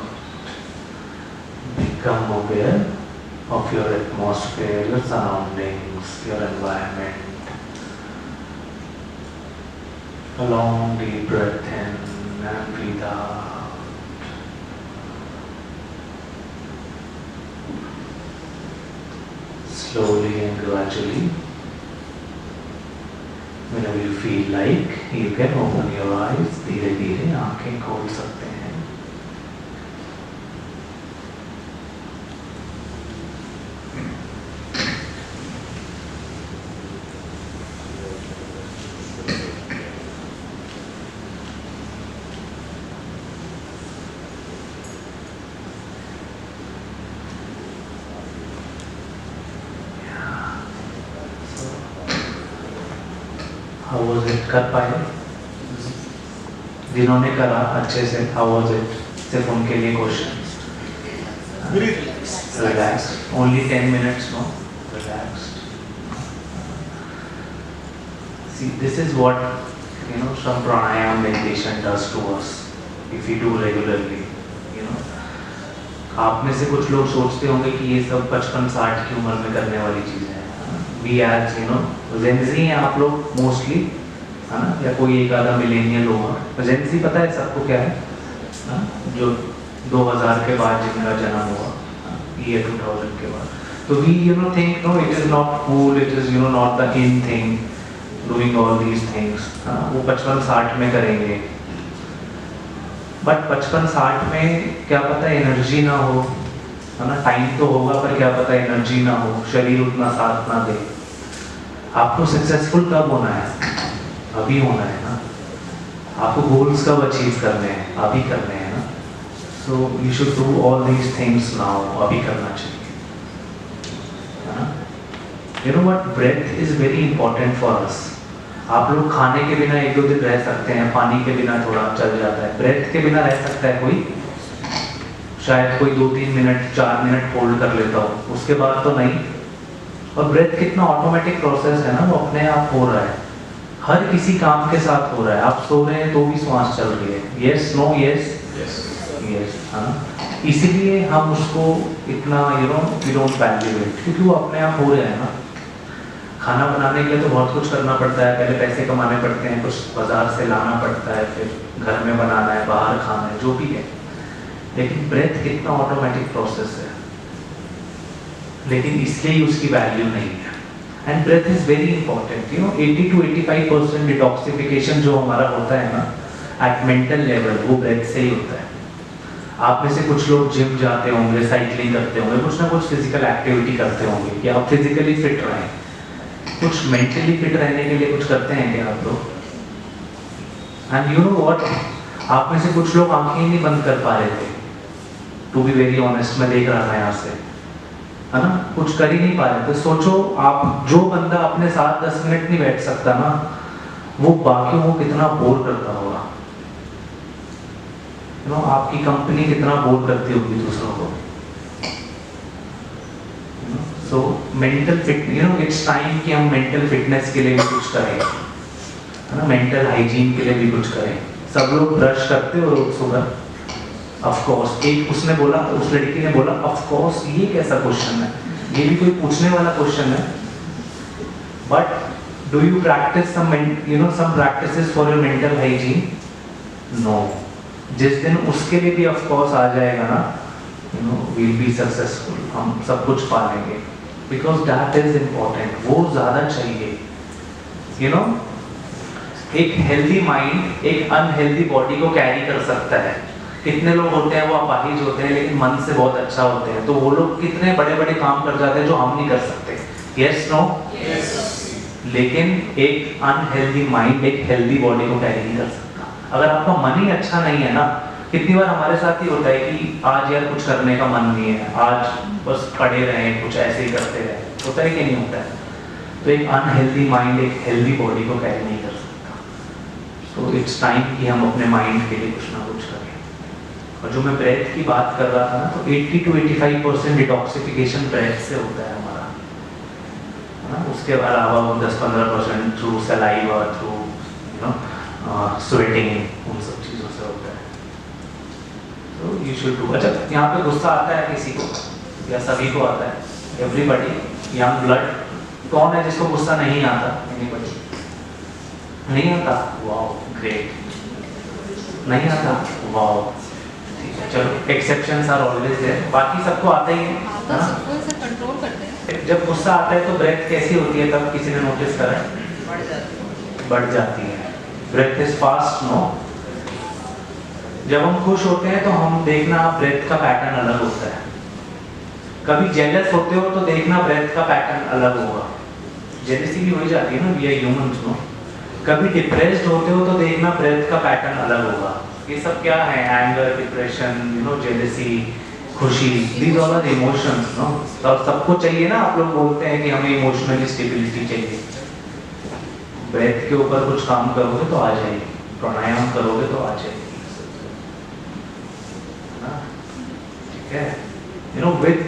Become aware of your atmosphere, your surroundings, your environment. A long deep breath in and breathe out. Slowly and gradually, whenever you feel like, you can open your eyes. धीरे धीरे आंखें खोल सकते हैं. How was it? कर पाए? जिन्होंने करा अच्छे से, how was it? सिर्फ उनके लिए questions. Relaxed. Only 10 minutes, no? Relaxed. See, this is what some pranayama meditation does to us if we do regularly. आप में से कुछ लोग सोचते होंगे कि ये सब 55-60 की उम्र में करने वाली चीजें हैं. We as जेंजी हैं आप लोग मोस्टली, है ना, या कोई एक आधा मिलेनियल होगा. जेंजी पता है सबको क्या है, जो 2000 के बाद जिनका जन्म हुआ, ईयर 2000 के बाद. तो we think no, it is not cool, it is not the in thing doing all these things. वो 55-60 में करेंगे, बट 55-60 में क्या पता एनर्जी ना हो, है ना. टाइम तो होगा पर क्या पता एनर्जी ना हो, शरीर उतना साथ ना दे. आपको सक्सेसफुल कब होना है? अभी होना है ना. आपको गोल्स कब अचीव करने हैं? अभी करने हैं ना. So you should do all these things now. अभी करना चाहिए, है ना. You know what, breath is very important for us. आप लोग खाने के बिना 1-2 दिन रह सकते हैं, पानी के बिना थोड़ा चल जाता है. ब्रेथ के बिना रह सकता है कोई? शायद कोई 2-3 मिनट 4 मिनट होल्ड कर लेता हो, उसके बाद तो नहीं. और ब्रेथ कितना ऑटोमेटिक प्रोसेस है ना, वो अपने आप हो रहा है. हर किसी काम के साथ हो रहा है. आप सो रहे हैं तो भी सांस चल रही है. यस, नो, यस, यस, है ना. इसीलिए हम उसको इतना वी डोंट वैल्यू इट, क्योंकि वो अपने आप हो रहे हैं ना. खाना बनाने के लिए तो बहुत कुछ करना पड़ता है. पहले पैसे कमाने पड़ते हैं, कुछ बाजार से लाना पड़ता है, फिर घर में बनाना है, बाहर खाना है, जो भी है. लेकिन ब्रेथ कितना ऑटोमेटिक प्रोसेस है, लेकिन इसलिए उसकी वैल्यू नहीं है. And breath is very important. 80-85% detoxification जो हमारा होता है ना एट मेंटल लेवल, वो ब्रेथ से ही होता है. आप में से कुछ लोग जिम जाते होंगे, साइकिलिंग करते होंगे, कुछ ना कुछ फिजिकल एक्टिविटी करते होंगे कि आप फिजिकली फिट रहें. कुछ मेंटली फिट रहने के लिए कुछ करते हैं क्या आप लोग? एंड यू नो व्हाट, आप में से कुछ लोग आंखें नहीं बंद कर पा रहे थे. टू बी वेरी ऑनेस्ट, मैं देख रहा था यहाँ से, है ना, कुछ कर ही नहीं पा रहे थे. सोचो आप, जो बंदा अपने साथ 10 मिनट नहीं बैठ सकता ना, वो बाकियों को कितना बोर करता होगा. आपकी कंपनी कितना बोर करती होगी दूसरों को. So mental fit, it's time कि हम मेंटल फिटनेस के लिए भी कुछ करें, है ना. मेंटल हाइजीन के लिए भी कुछ करें. सब लोग ब्रश करते हो रोज सुबह? Of course. एक उसने बोला, उस लड़की ने बोला ऑफ कोर्स. ये कैसा क्वेश्चन है? ये भी कोई पूछने वाला क्वेश्चन है? But do you practise some practices for your mental hygiene? No. जिस दिन उसके लिए भी ऑफ कोर्स आ जाएगा ना, we'll be successful. हम सब कुछ पा लेंगे, because that is important. वो ज़्यादा चाहिए. एक हेल्दी माइंड एक अनहेल्दी बॉडी को कैरी कर सकता है. कितने लोग होते हैं वो अपाहिज होते हैं लेकिन मन से बहुत अच्छा होते हैं, तो वो लोग कितने बड़े बड़े काम कर जाते हैं जो हम नहीं कर सकते. यस, नो, लेकिन एक अनहेल्दी माइंड एक हेल्दी बॉडी को कैरी नहीं कर सकता. अगर आपका मन ही अच्छा नहीं है ना, कितनी बार हमारे साथ ही होता है कि आज यार कुछ करने का मन नहीं है, आज बस पड़े रहें, कुछ ऐसे ही करते रहें. होता है कि नहीं होता है? तो एक अनहेल्दी माइंड एक हेल्दी बॉडी को कैरी नहीं कर सकता. तो इट्स टाइम कि हम अपने माइंड के लिए कुछ ना कुछ करें। और जो मैं ब्रेथ की बात कर रहा था ना, तो 80 to 85% डिटॉक्सिफिकेशन ब्रेथ से होता है हमारा, है ना। उसके अलावा 10-15% थ्रू सलाइवा, थ्रू स्वेटिंग, उन सब चीज़ों से होता है। तो यू शुड डू। अच्छा, यहाँ पे गुस्सा आता है किसी को या सभी को आता है? एवरीबडी, यंग ब्लड, कौन है जिसको गुस्सा नहीं आता? एनीबडी? नहीं आता? Wow, great. नहीं आता? वाओ, ठीक है, चलो, एक्सेप्शंस आर ऑलवेज देयर, बाकी सबको आता ही है ना। कंट्रोल करते हैं। जब गुस्सा आता है तो ब्रेथ कैसी होती है, तब किसी ने नोटिस करा है? बढ़ जाती है। Breath is fast, no. जब हम खुश होते हैं तो हम देखना ब्रेथ का पैटर्न अलग होता है। कभी जेलस होते हो तो देखना ब्रेथ का पैटर्न अलग होगा। जेलसी भी हो जाती है ना, वी आर ह्यूमंस, नो। कभी डिप्रेस्ड होते हो तो देखना ब्रेथ का पैटर्न अलग होगा। ये सब क्या है? एंगर, डिप्रेशन, जेलसी, खुशी, these all are emotions, no. और सबको चाहिए ना, आप लोग बोलते हैं कि हमें इमोशनली स्टेबिलिटी चाहिए। ब्रेथ के ऊपर कुछ काम करोगे तो आ जाएगी, प्राणायाम करोगे तो आ जाएगी, ठीक है। विद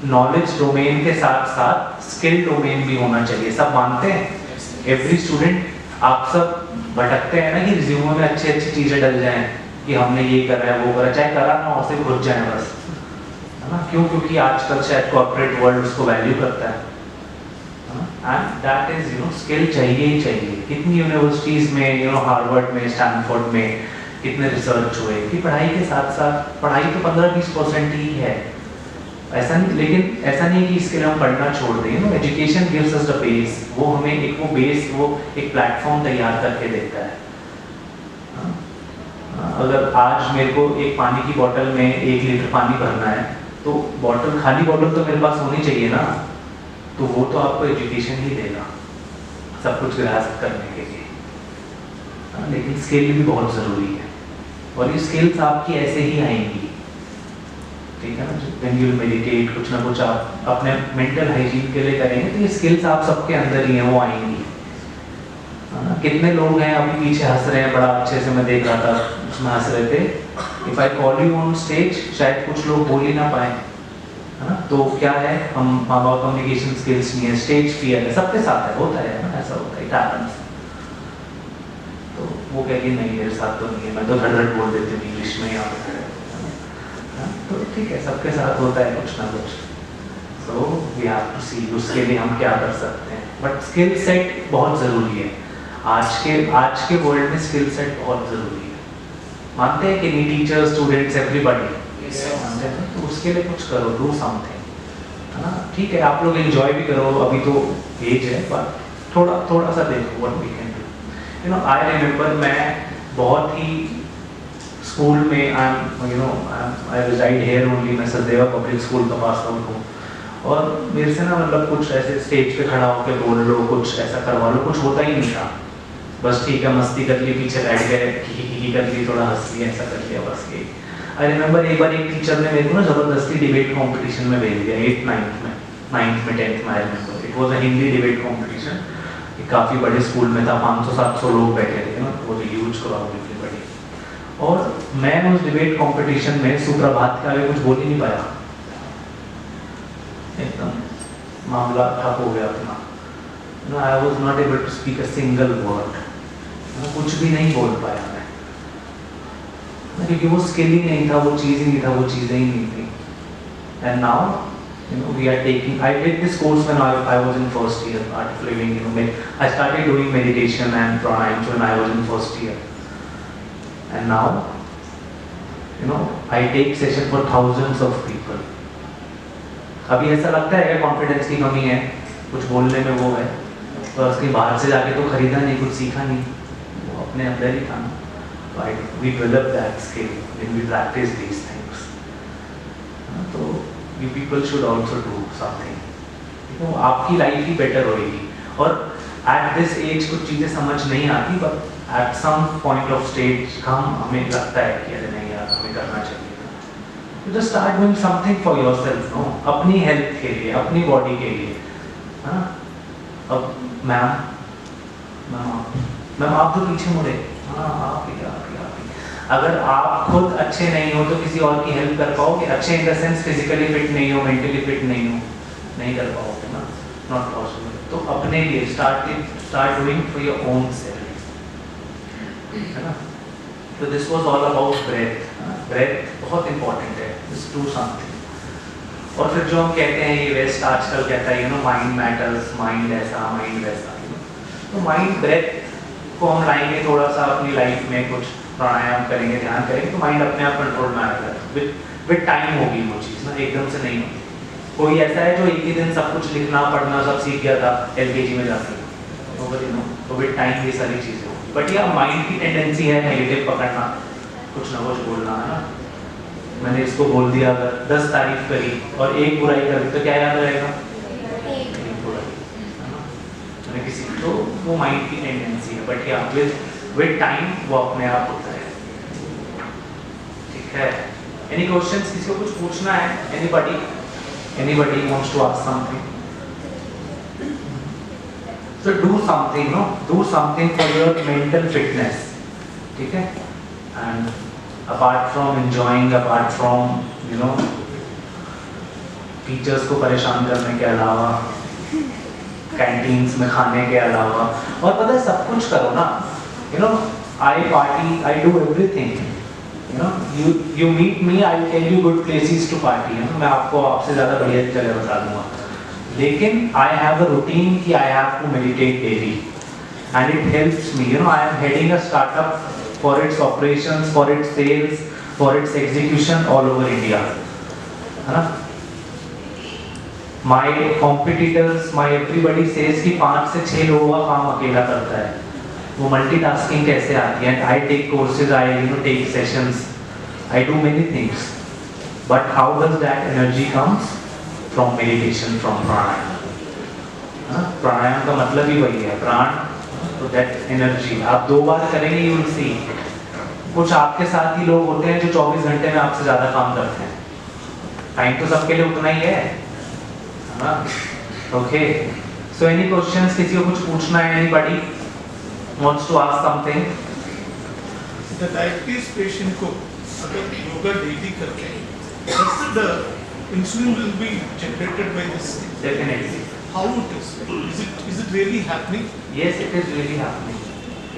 नॉलेज डोमेन के साथ साथ स्किल डोमेन भी होना चाहिए। सब मानते हैं, एवरी स्टूडेंट, आप सब भटकते हैं ना कि रिज्यूमे में अच्छी अच्छी चीजें डल जाएं कि हमने ये करा है, वो करा, चाहे करा ना हो, सिर्फ घुस जाए बस, है ना। क्यों? क्योंकि आजकल शायद कॉर्पोरेट वर्ल्ड उसको वैल्यू करता है, एंड दैट इज स्किल चाहिए ही चाहिए। कितनी यूनिवर्सिटीज में, हार्वर्ड में, स्टैनफोर्ड में कितने रिसर्च हुए कि पढ़ाई के साथ साथ, पढ़ाई तो 15-20% ही है, ऐसा नहीं, लेकिन ऐसा नहीं कि इसके लिए हम पढ़ना छोड़ दें। Education gives us the base, वो हमें एक वो एक प्लेटफॉर्म तैयार करके देता है। अगर आज मेरे को एक पानी की बोतल में 1 लीटर पानी भरना है, तो खाली बोतल तो मेरे पास होनी चाहिए ना, तो वो तो आपको एजुकेशन ही देगा सब कुछ ग्रास्प करने के लिए। लेकिन स्किल भी बहुत ज़रूरी है, और ये स्किल्स आपकी ऐसे ही आएंगी, ठीक है ना। व्हेन यू मेडिटेट, कुछ ना कुछ आप अपने मेंटल हाइजीन के लिए करेंगे तो ये स्किल्स आप सबके अंदर ही हैं, वो आएंगी। कितने लोग हैं अभी पीछे हंस रहे हैं, बड़ा अच्छे से मैं देख रहा था, उसमें हंस रहे थे। If I call you on stage, शायद कुछ लोग बोल ही ना पाए, है ना। तो क्या है, हम हमारा कम्युनिकेशन स्किल्स नहीं है, स्टेज फियर है, सबके साथ है, होता है ना, ऐसा होता है, इट हैपेंस। तो वो कहेगी नहीं मेरे साथ तो नहीं है, मैं तो धड़ बोल देती हूँ इंग्लिश में यहाँ पे, तो ठीक है, सबके साथ होता है कुछ ना कुछ। सो वी हैव टू सी उसके लिए हम क्या कर सकते हैं, बट स्किल सेट बहुत ज़रूरी है। आज के वर्ल्ड में स्किल सेट बहुत ज़रूरी है। मानते हैं कि नहीं, टीचर्स, स्टूडेंट्स, एवरीबॉडी मानते हैं, तो उसके लिए कुछ करो, डू समथिंग, है ना। ठीक है, आप लोग एंजॉय भी करो, अभी तो एज है, पर थोड़ा सा देखो what we can do. I remember, मैं बहुत ही स्कूल में, आई रिजाइड हियर ओनली, मैं सचदेवा पब्लिक स्कूल का पास आउट हूँ, और मेरे से ना मतलब कुछ ऐसे स्टेज पे खड़ा होकर बोल लो, कुछ ऐसा करवा लो, कुछ होता ही नहीं था। बस ठीक है, मस्ती कर ली, पीछे बैठ गए, ही कर ली, थोड़ा हंस लिया, ऐसा कर लिया, बस ये। आई रिमेंबर एक बार एक टीचर ने मेरे को ना ज़बरदस्ती डिबेट कॉम्पिटिशन में भेज दिया, 8th 9th में, 9th में 10th में। I remember it was a Hindi debate competition, काफ़ी बड़े स्कूल में था, 500-700 लोग बैठे थे ना, वो ह्यूज क्राउड एवरीबॉडी। और मैं उस डिबेट कॉम्पिटिशन में सुप्रभात के आगे कुछ बोल ही नहीं पाया, एकदम मामला ठप हो गया अपना। I was not able to speak a single word, कुछ भी नहीं बोल पाया मैं, क्योंकि वो स्किल ही नहीं था, वो चीज़ ही नहीं था, वो चीज़ें ही नहीं थी। And now we are taking, I did this course when I was in first year, Art of Living, I started doing meditation and pranayama when I was in first year, and now I take session for thousands of people. अभी ऐसा लगता है कि confidence की कमी है, कुछ बोलने में वो है, तो उसके बाहर से जाके तो खरीदा नहीं, कुछ सीखा नहीं, वो अपने अंदर ही था ना। We develop that skill when we practice these things. तो you people should also do something. तो आपकी लाइफ ही बेटर होगी। और at this age कुछ चीज़ें समझ नहीं आती, but at some point of stage हमें लगता है कि अरे नहीं यार, हमें करना चाहिए। तो just start doing something for yourself, no? अपनी हेल्थ के लिए, अपनी बॉडी के लिए, हाँ। अब मैम आप तो पीछे मुड़े, हाँ आप ही। अगर आप खुद अच्छे नहीं हो तो किसी और की हेल्प कर पाओगे? अच्छे in the sense physically fit नहीं हो, मेंटली फिट नहीं हो, नहीं कर पाओगे ना, नॉट पॉसिबल। तो अपने लिए start doing for your own self, है ना। तो this was all about breath. Breath बहुत इंपॉर्टेंट है, जस्ट डू समथिंग। और फिर जो हम कहते हैं, ये वेस्ट आजकल कहता है, you know, mind matters, mind ऐसा, माइंड वैसा, तो माइंड ब्रेथ को हम लाएंगे थोड़ा सा अपनी लाइफ में, कुछ प्राणायाम करेंगे, ध्यान करेंगे, तो माइंड अपने आप कंट्रोल में आएगा। विद टाइम होगी वो चीज़ ना, एकदम से नहीं होगी। कोई ऐसा है जो एक ही दिन सब कुछ लिखना पढ़ना सब सीख गया था LKG में जाके, तो विद टाइम ये सारी चीज़ें होगी। बट यह माइंड की टेंडेंसी है नेगेटिव पकड़ना, कुछ ना कुछ बोलना, है ना। मैंने इसको बोल दिया, अगर 10 तारीफ करी और एक बुराई करी तो क्या याद रहेगा? एक बुराई, है ना। मैंने किसी तो वो माइंड की टेंडेंसी है, बट या विद टाइम वो अपने आप होता है। ठीक है, एनी क्वेश्चंस? किसी को कुछ पूछना है? Anybody wants to ask something? So do something, no? Do something for your mental fitness. ठीक है? And apart from enjoying, apart from, you know, teachers को परेशान करने के अलावा, कैंटीन्स में खाने के अलावा, और पता है सब कुछ करो ना। You know, I party, I do everything. You know, you meet me, I'll tell you good places to party. You know, मैं आपसे ज़्यादा बढ़िया जगह बता दूँगा। लेकिन I have a routine कि I have to meditate daily, and it helps me. You know, I am heading a startup for its operations, for its sales, for its execution all over India. है ना? My competitors, my everybody says कि 5 से 6 लोगों का काम अकेला करता है। वो मल्टीटास्किंग कैसे आती है? I take courses, I take sessions, I do many things, but how does that energy comes? From meditation, from pranayama. Pranayama का मतलब ही वही है, प्राण, तो दैट एनर्जी आप 2 बार करेंगे, यू विल सी। कुछ आपके साथ ही लोग होते हैं जो 24 घंटे में आपसे ज़्यादा काम करते हैं। टाइम तो सबके लिए उतना ही है। Okay, so any questions? किसी को कुछ पूछना है? Anybody wants to ask something? The diabetes patient को अगर योगा डेली करते हैं, the insulin will be generated by this. Definitely. How it is? Is it really happening? Yes, it is really happening.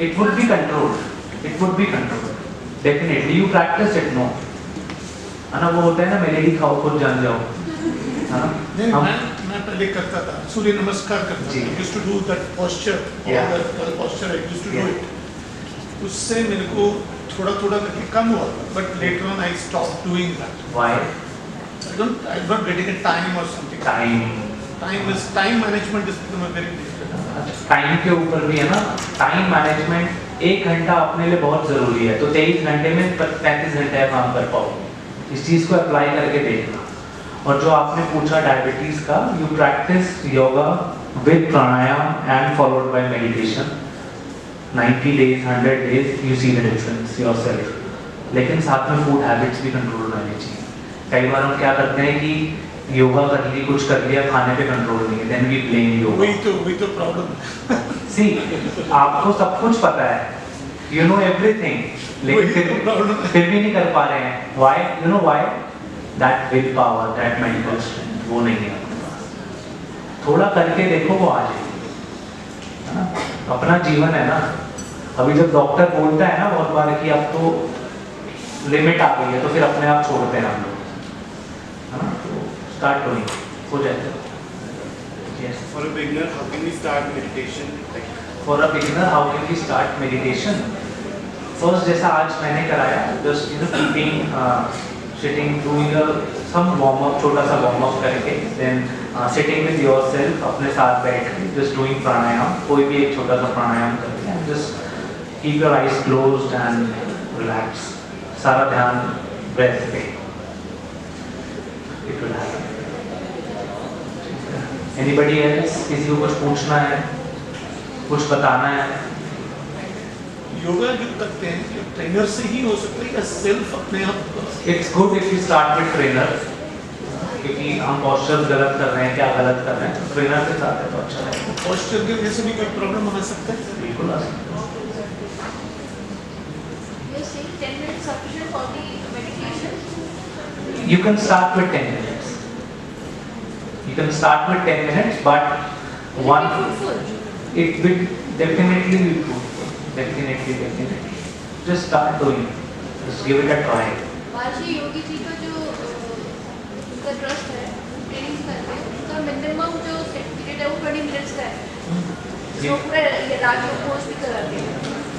It would be controlled. It would be controlled. Definitely. You practice it, no? है ना, वो होता है ना, melody खाओ खुद जान जाओ, है ना। मैं पहले करता था, सूर्य नमस्कार करता था, I used to do that posture, that posture I used to do it. उससे मेरे को थोड़ा करके कम हुआ, but later on I stopped doing that. Why? I'm not getting a time or something. Time management is becoming very difficult. Time के ऊपर भी है ना, टाइम मैनेजमेंट। 1 घंटा अपने लिए बहुत जरूरी है, तो 23 घंटे में 35 घंटे काम कर पाओ। इस चीज को अप्लाई करके देखना। और जो आपने पूछा डायबिटीज का, you practice yoga with pranayama and followed by meditation 90 days 100 days, you see the difference yourself. लेकिन साथ में फूड हैबिट्स भी कंट्रोल रहनी चाहिए। कई बार हम क्या करते हैं कि योगा कर ली, कुछ कर लिया, खाने पे कंट्रोल नहीं है, देन वी ब्लेम योगा। वही तो प्रॉब्लम। सी, आपको सब कुछ पता है, यू नो एवरीथिंग, लेकिन फिर भी नहीं कर पा रहे हैं। Why? You know why? That will power, that mental strength वो नहीं है आपके पास। थोड़ा करके देखो, वो आ जाएगी, है ना। अपना जीवन है ना। अभी जब डॉक्टर बोलता है ना बहुत बार कि अब तो लिमिट आ गई है, तो फिर अपने आप छोड़ते हैं हम लोग, है ना। तो स्टार्ट डूइंग, हो जाएगा। Yes. For a beginner, how can we start meditation? For a beginner, how can we start meditation? First, जैसा आज मैंने कराया, just keeping sitting, doing some warm up, छोटा सा warm up करके, then sitting with yourself, अपने साथ बैठ के, just doing प्राणायाम, कोई भी एक छोटा सा प्राणायाम करके, and just keep your eyes closed and relax. सारा ध्यान breath पे. It will happen. Anybody else? किसी को कुछ पूछना है, कुछ बताना है? योगा जो करते हैं ट्रेनर से ही हो सकता है या सेल्फ अपने आप? It's good if you start with trainer, क्योंकि हम पोस्चर गलत कर रहे हैं, क्या गलत कर रहे हैं, तो ट्रेनर के साथ है तो अच्छा है। पोस्चर की वजह से भी कोई प्रॉब्लम आ सकता है? बिल्कुल आ सकता है। you can start with 10 minutes. You can start with 10 minutes, but one, it will definitely be fruitful. Definitely. Just start doing it. Just give it a try. महर्षि योगी जी का जो उनका ट्रस्ट है, ट्रेनिंग करते हैं, उनका मिनिमम जो सेट पीरियड है वो 20 मिनट्स का है। जो पूरा ये राजयोग कोर्स भी कराते हैं।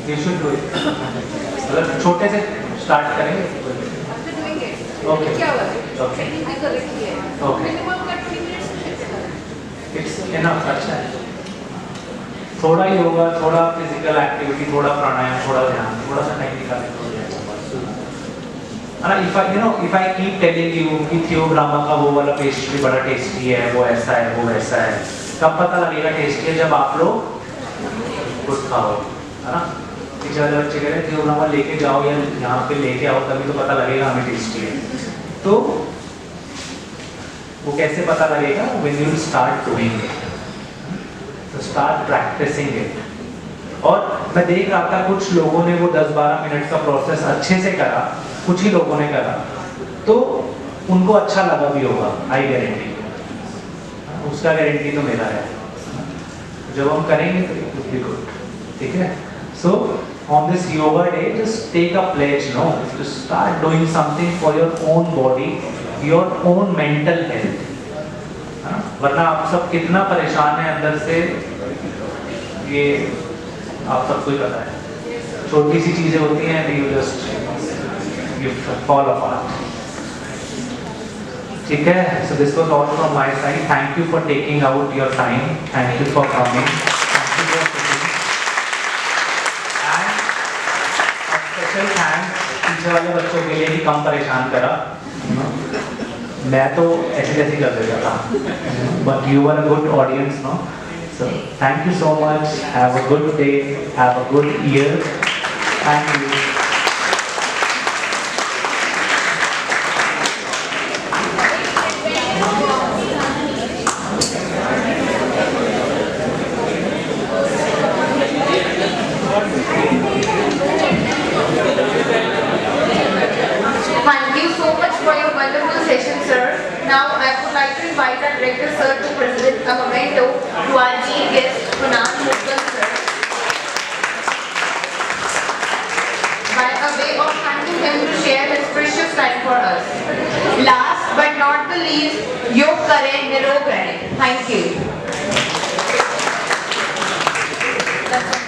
You should do it. मतलब छोटे से स्टार्ट करेंगे। After doing it, Okay. क्या हुआ है? Okay. ट्रेनिंग भी कर रखी है। Okay. मिनिमम का 20 मिनट्स कैसे करें? It's enough. अच्छा है। थोड़ा योगा, थोड़ा फिजिकल एक्टिविटी, थोड़ा प्राणायाम, थोड़ा ध्यान, थोड़ा सा टाइम निकालें तो हो जाएगा। If I keep telling you कि थियोग्रामा का वो वाला पेस्ट्री बड़ा टेस्टी है, वो ऐसा है, वो वैसा है, कब पता लगेगा टेस्टी है? जब आप लोग खुद खाओ, है ना? पीछे वाले बच्चे कह रहे हैं थियोग्रामा लेके जाओ या यहाँ पे लेके आओ, तभी तो पता लगेगा हमें टेस्टी है। तो वो कैसे पता लगेगा? When you start doing it. तो start practicing it. और मैं देख रहा था कुछ लोगों ने वो 10-12 मिनट का प्रोसेस अच्छे से करा, कुछ ही लोगों ने करा, तो उनको अच्छा लगा भी होगा, आई गारंटी। उसका गारंटी तो मेरा है। जब हम करेंगे तो इट विल बी गुड, ठीक है? सो on this yoga day, just take a pledge, no? Just start doing something for your own body, your own mental health. वरना आप सब कितना परेशान है अंदर से, ये आप सबको ही पता है। छोटी सी चीजें होती हैं, you just fall apart. ठीक है? So this was all from my side. Thank you for taking out your time. Thank you for coming. Thank you for sitting. And a special thanks पीछे वाले बच्चों के लिए भी कम परेशान करा। मैं तो ऐसे जैसे कर देता था, but you were a good audience, no? So thank you so much. Have a good day. Have a good year. Thank you. Thank you so much for your wonderful session, sir. Now I would like to invite our director, sir, to present a memento to our chief guest, Kunal Mughal, sir. By a way of thanking him to share his precious time for us. Last but not the least, योग करें, निरोग रहें. Thank you. That's all.